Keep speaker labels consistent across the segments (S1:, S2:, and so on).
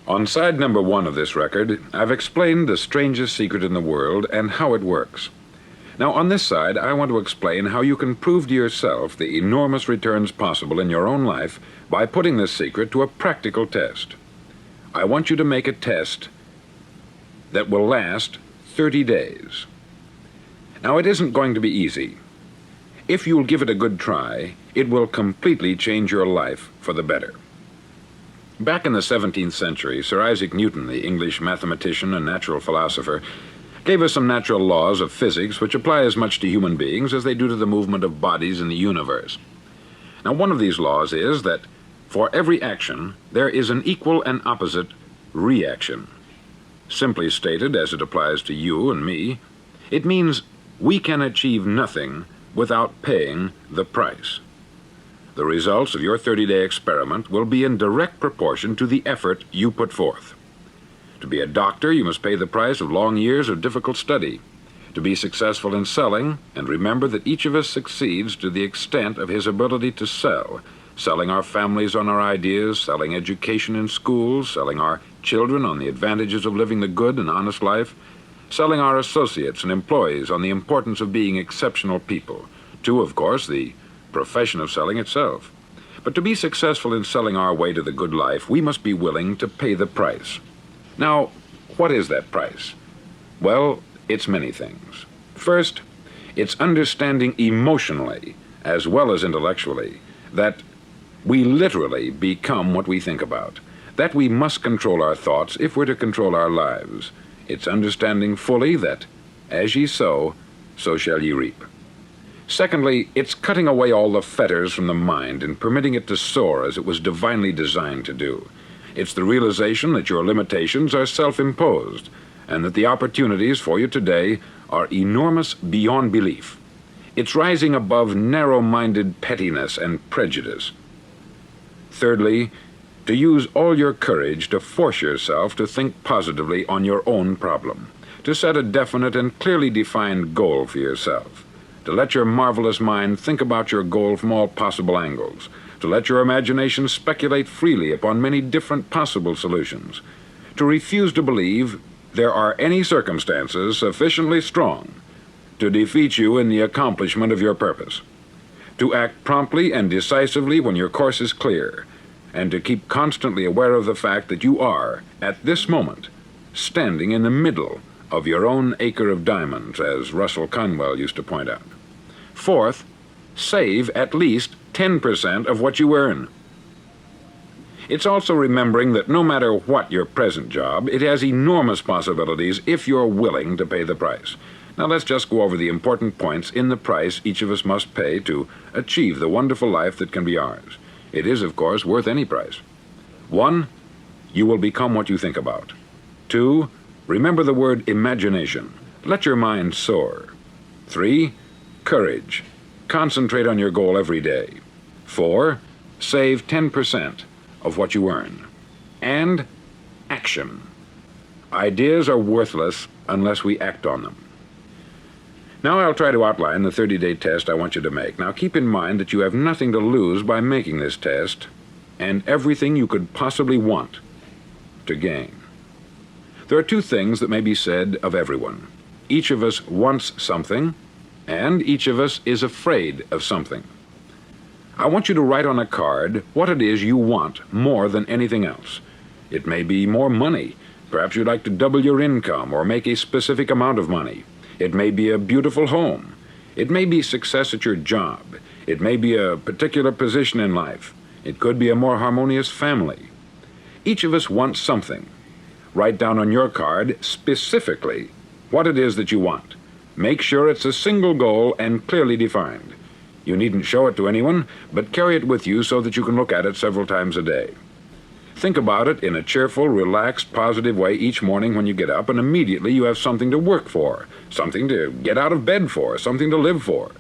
S1: On side number 1 of this record, I've explained the strangest secret in the world and how it works. Now, on this side, I want to explain how you can prove to yourself the enormous returns possible in your own life by putting this secret to a practical test. I want you to make a test that will last 30 days. Now, it isn't going to be easy. If you'll give it a good try, it will completely change your life for the better. Back in the 17th century, Sir Isaac Newton, the English mathematician and natural philosopher, gave us some natural laws of physics which apply as much to human beings as they do to the movement of bodies in the universe. Now, one of these laws is that for every action, there is an equal and opposite reaction. Simply stated, as it applies to you and me, it means we can achieve nothing without paying the price. The results of your 30-day experiment will be in direct proportion to the effort you put forth. To be a doctor, you must pay the price of long years of difficult study. To be successful in selling, and remember that each of us succeeds to the extent of his ability to sell, selling our families on our ideas, selling education in schools, selling our children on the advantages of living the good and honest life, selling our associates and employees on the importance of being exceptional people, to, of course, the profession of selling itself. But to be successful in selling our way to the good life, we must be willing to pay the price. Now, what is that price? Well, it's many things. First, it's understanding emotionally, as well as intellectually, that we literally become what we think about, that we must control our thoughts if we're to control our lives. It's understanding fully that, as ye sow, so shall ye reap. Secondly, it's cutting away all the fetters from the mind and permitting it to soar as it was divinely designed to do. It's the realization that your limitations are self-imposed, and that the opportunities for you today are enormous beyond belief. It's rising above narrow-minded pettiness and prejudice. Thirdly, to use all your courage to force yourself to think positively on your own problem, to set a definite and clearly defined goal for yourself, to let your marvelous mind think about your goal from all possible angles, to let your imagination speculate freely upon many different possible solutions, to refuse to believe there are any circumstances sufficiently strong to defeat you in the accomplishment of your purpose, to act promptly and decisively when your course is clear, and to keep constantly aware of the fact that you are, at this moment, standing in the middle of your own acre of diamonds, as Russell Conwell used to point out. Fourth, save at least 10% of what you earn. It's also remembering that no matter what your present job, it has enormous possibilities if you're willing to pay the price. Now let's just go over the important points in the price each of us must pay to achieve the wonderful life that can be ours. It is, of course, worth any price. 1, you will become what you think about. 2, remember the word imagination. Let your mind soar. 3, courage. Concentrate on your goal every day. 4, save 10% of what you earn. And action. Ideas are worthless unless we act on them. Now I'll try to outline the 30-day test I want you to make. Now keep in mind that you have nothing to lose by making this test, and everything you could possibly want to gain. There are 2 things that may be said of everyone. Each of us wants something, and each of us is afraid of something. I want you to write on a card what it is you want more than anything else. It may be more money. Perhaps you'd like to double your income or make a specific amount of money. It may be a beautiful home. It may be success at your job. It may be a particular position in life. It could be a more harmonious family. Each of us wants something. Write down on your card specifically what it is that you want. Make sure it's a single goal and clearly defined. You needn't show it to anyone, but carry it with you so that you can look at it several times a day. Think about it in a cheerful, relaxed, positive way each morning when you get up, and immediately you have something to work for, something to get out of bed for, something to live for.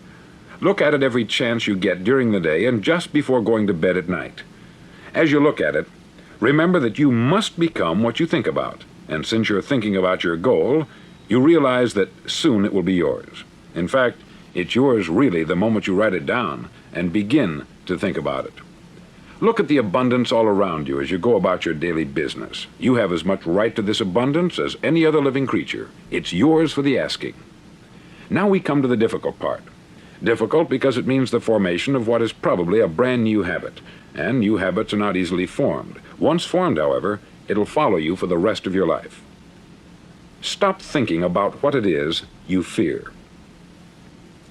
S1: Look at it every chance you get during the day and just before going to bed at night. As you look at it, remember that you must become what you think about, and since you're thinking about your goal, you realize that soon it will be yours. In fact, it's yours really the moment you write it down and begin to think about it. Look at the abundance all around you as you go about your daily business. You have as much right to this abundance as any other living creature. It's yours for the asking. Now we come to the difficult part. Difficult because it means the formation of what is probably a brand new habit, and new habits are not easily formed. Once formed, however, it'll follow you for the rest of your life. Stop thinking about what it is you fear.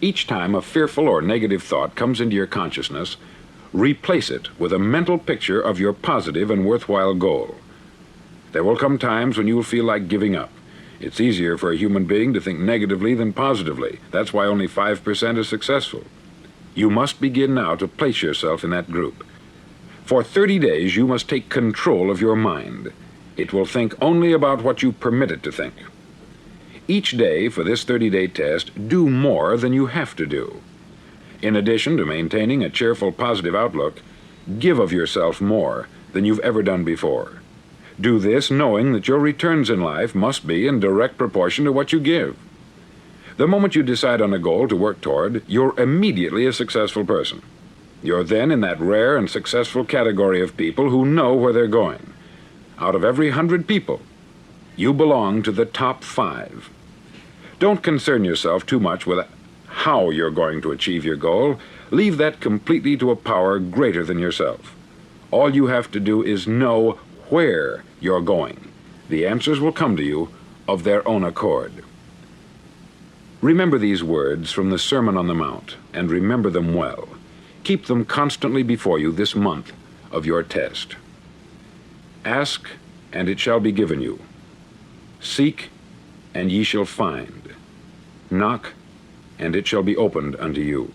S1: Each time a fearful or negative thought comes into your consciousness, replace it with a mental picture of your positive and worthwhile goal. There will come times when you will feel like giving up. It's easier for a human being to think negatively than positively. That's why only 5% is successful. You must begin now to place yourself in that group. For 30 days, you must take control of your mind. It will think only about what you permit it to think. Each day for this 30-day test, do more than you have to do. In addition to maintaining a cheerful, positive outlook, give of yourself more than you've ever done before. Do this knowing that your returns in life must be in direct proportion to what you give. The moment you decide on a goal to work toward, you're immediately a successful person. You're then in that rare and successful category of people who know where they're going. Out of every 100 people, you belong to the top 5. Don't concern yourself too much with how you're going to achieve your goal. Leave that completely to a power greater than yourself. All you have to do is know where you're going. The answers will come to you of their own accord. Remember these words from the Sermon on the Mount, and remember them well. Keep them constantly before you this month of your test. Ask, and it shall be given you. Seek, and ye shall find. Knock, and it shall be opened unto you.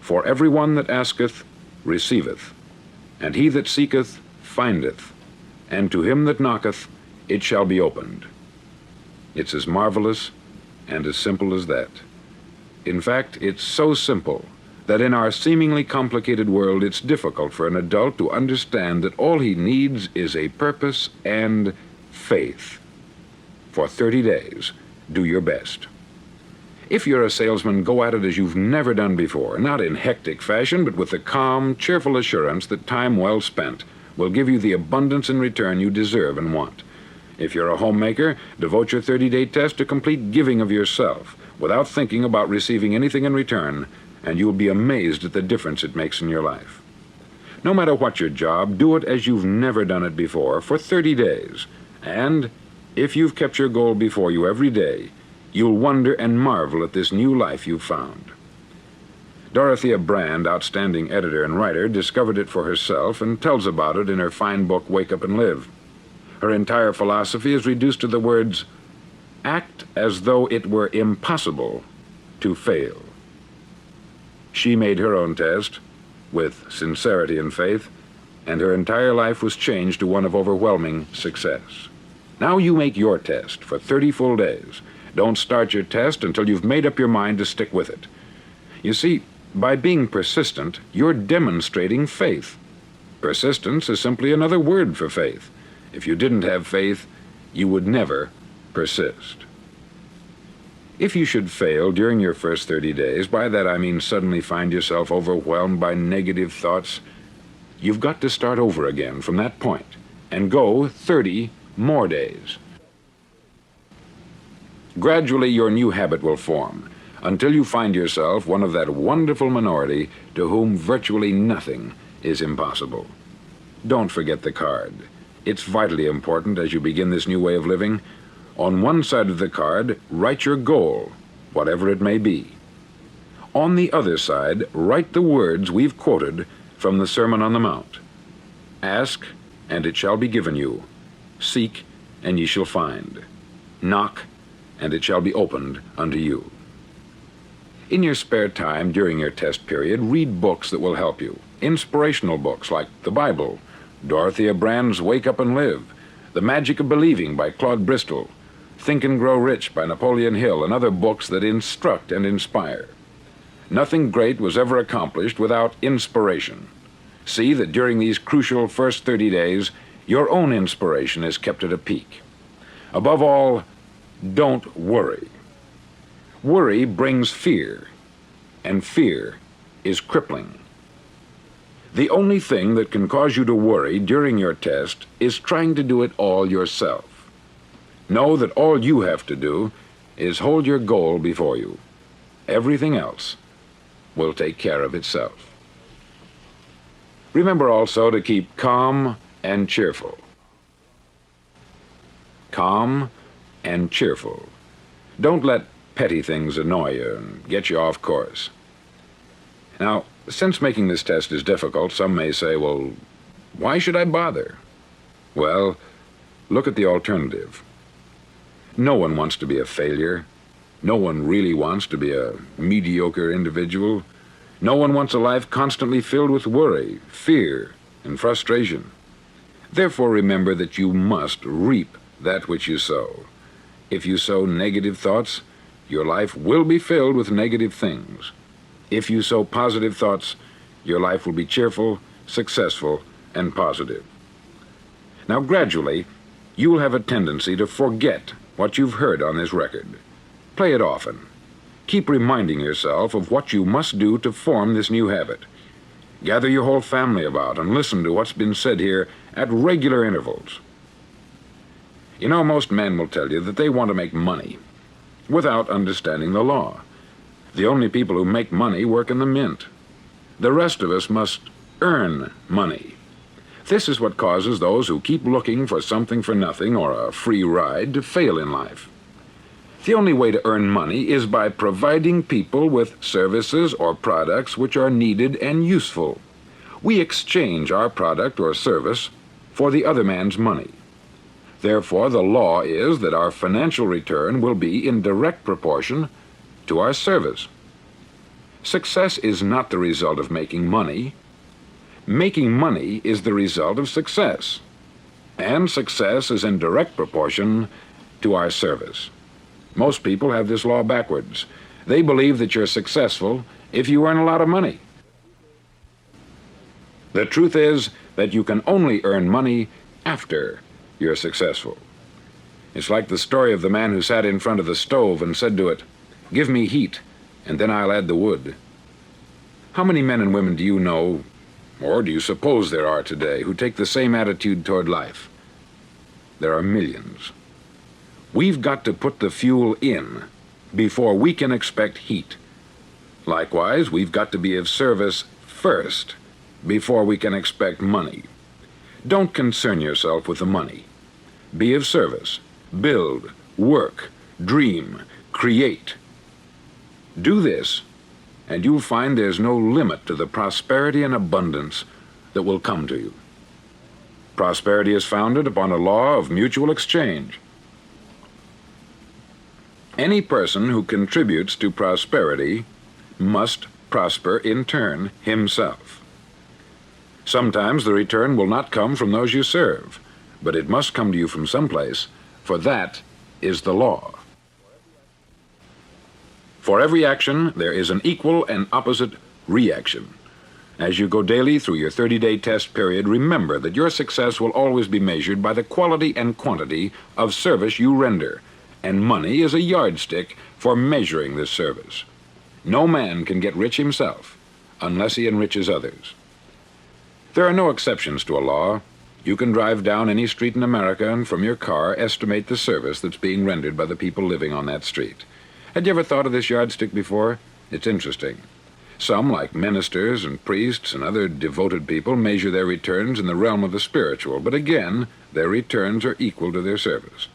S1: For every one that asketh receiveth, and he that seeketh findeth, and to him that knocketh it shall be opened. It's as marvelous and as simple as that. In fact, it's so simple that in our seemingly complicated world it's difficult for an adult to understand that all he needs is a purpose and faith. For 30 days, do your best. If you're a salesman, go at it as you've never done before, not in hectic fashion, but with the calm, cheerful assurance that time well spent will give you the abundance in return you deserve and want. If you're a homemaker, devote your 30-day test to complete giving of yourself, without thinking about receiving anything in return, and you'll be amazed at the difference it makes in your life. No matter what your job, do it as you've never done it before for 30 days. And if you've kept your goal before you every day, you'll wonder and marvel at this new life you've found. Dorothea Brande, outstanding editor and writer, discovered it for herself and tells about it in her fine book, Wake Up and Live. Her entire philosophy is reduced to the words, act as though it were impossible to fail. She made her own test with sincerity and faith, and her entire life was changed to one of overwhelming success. Now you make your test for 30 full days. Don't start your test until you've made up your mind to stick with it. You see, by being persistent, you're demonstrating faith. Persistence is simply another word for faith. If you didn't have faith, you would never persist. If you should fail during your first 30 days, by that I mean suddenly find yourself overwhelmed by negative thoughts, you've got to start over again from that point and go 30 more days. Gradually, your new habit will form until you find yourself one of that wonderful minority to whom virtually nothing is impossible. Don't forget the card. It's vitally important as you begin this new way of living. On one side of the card, write your goal, whatever it may be. On the other side, write the words we've quoted from the Sermon on the Mount. Ask, and it shall be given you. Seek, and ye shall find. Knock, and it shall be opened unto you. In your spare time during your test period, read books that will help you. Inspirational books like the Bible, Dorothea Brande's Wake Up and Live, The Magic of Believing by Claude Bristol, Think and Grow Rich by Napoleon Hill, and other books that instruct and inspire. Nothing great was ever accomplished without inspiration. See that during these crucial first 30 days, your own inspiration is kept at a peak. Above all, don't worry. Worry brings fear, and fear is crippling. The only thing that can cause you to worry during your test is trying to do it all yourself. Know that all you have to do is hold your goal before you. Everything else will take care of itself. Remember also to keep calm and cheerful. Calm and cheerful. Don't let petty things annoy you and get you off course. Now, since making this test is difficult, some may say, well, why should I bother? Well, look at the alternative. No one wants to be a failure. No one really wants to be a mediocre individual. No one wants a life constantly filled with worry, fear, and frustration. Therefore, remember that you must reap that which you sow. If you sow negative thoughts, your life will be filled with negative things. If you sow positive thoughts, your life will be cheerful, successful, and positive. Now, gradually, you will have a tendency to forget what you've heard on this record. Play it often. Keep reminding yourself of what you must do to form this new habit. Gather your whole family about and listen to what's been said here at regular intervals. You know, most men will tell you that they want to make money without understanding the law. The only people who make money work in the mint. The rest of us must earn money. This is what causes those who keep looking for something for nothing or a free ride to fail in life. The only way to earn money is by providing people with services or products which are needed and useful. We exchange our product or service for the other man's money. Therefore, the law is that our financial return will be in direct proportion to our service. Success is not the result of making money. Making money is the result of success. And success is in direct proportion to our service. Most people have this law backwards. They believe that you're successful if you earn a lot of money. The truth is that you can only earn money after you're successful. It's like the story of the man who sat in front of the stove and said to it, "Give me heat, and then I'll add the wood." How many men and women do you know, or do you suppose there are today, who take the same attitude toward life? There are millions. We've got to put the fuel in before we can expect heat. Likewise, we've got to be of service first before we can expect money. Don't concern yourself with the money. Be of service. Build, work, dream, create. Do this, and you'll find there's no limit to the prosperity and abundance that will come to you. Prosperity is founded upon a law of mutual exchange. Any person who contributes to prosperity must prosper in turn himself. Sometimes the return will not come from those you serve, but it must come to you from someplace, for that is the law. For every action, there is an equal and opposite reaction. As you go daily through your 30-day test period, remember that your success will always be measured by the quality and quantity of service you render, and money is a yardstick for measuring this service. No man can get rich himself unless he enriches others. There are no exceptions to a law. You can drive down any street in America and from your car estimate the service that's being rendered by the people living on that street. Had you ever thought of this yardstick before? It's interesting. Some, like ministers and priests and other devoted people, measure their returns in the realm of the spiritual, but again, their returns are equal to their service.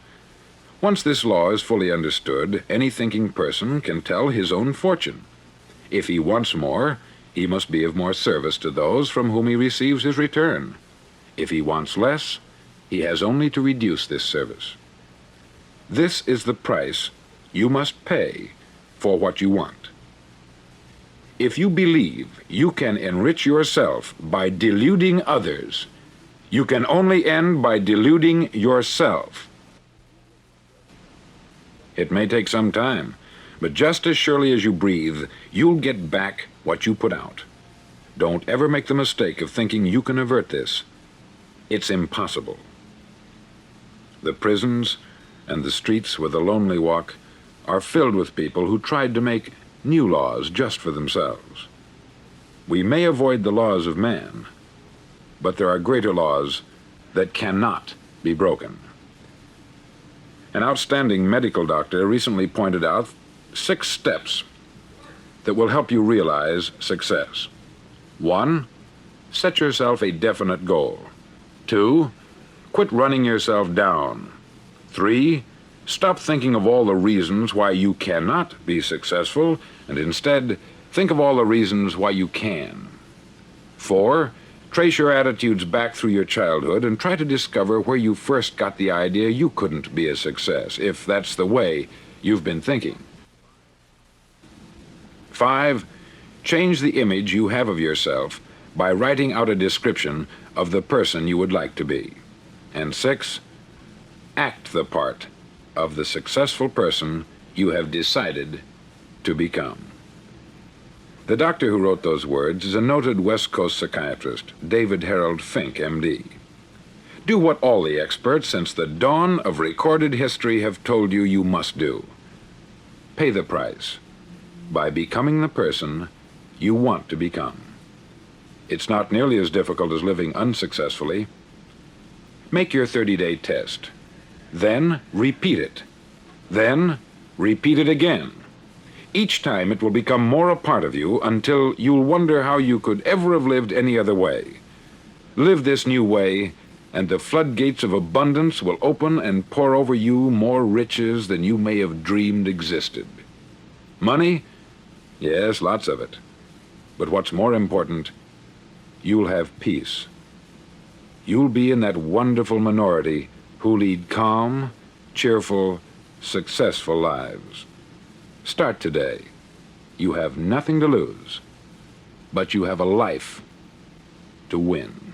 S1: Once this law is fully understood, any thinking person can tell his own fortune. If he wants more, he must be of more service to those from whom he receives his return. If he wants less, he has only to reduce this service. This is the price you must pay for what you want. If you believe you can enrich yourself by deluding others, you can only end by deluding yourself. It may take some time, but just as surely as you breathe, you'll get back what you put out. Don't ever make the mistake of thinking you can avert this. It's impossible. The prisons and the streets where the lonely walk are filled with people who tried to make new laws just for themselves. We may avoid the laws of man, but there are greater laws that cannot be broken. An outstanding medical doctor recently pointed out 6 steps that will help you realize success. 1. Set yourself a definite goal. 2. Quit running yourself down. 3. Stop thinking of all the reasons why you cannot be successful, and instead think of all the reasons why you can. 4. Trace your attitudes back through your childhood and try to discover where you first got the idea you couldn't be a success, if that's the way you've been thinking. 5. Change the image you have of yourself by writing out a description of the person you would like to be. And 6. Act the part of the successful person you have decided to become. The doctor who wrote those words is a noted West Coast psychiatrist, David Harold Fink, M.D. Do what all the experts since the dawn of recorded history have told you you must do. Pay the price by becoming the person you want to become. It's not nearly as difficult as living unsuccessfully. Make your 30-day test. Then repeat it. Then repeat it again. Each time it will become more a part of you until you'll wonder how you could ever have lived any other way. Live this new way, and the floodgates of abundance will open and pour over you more riches than you may have dreamed existed. Money? Yes, lots of it. But what's more important, you'll have peace. You'll be in that wonderful minority who lead calm, cheerful, successful lives. Start today. You have nothing to lose, but you have a life to win.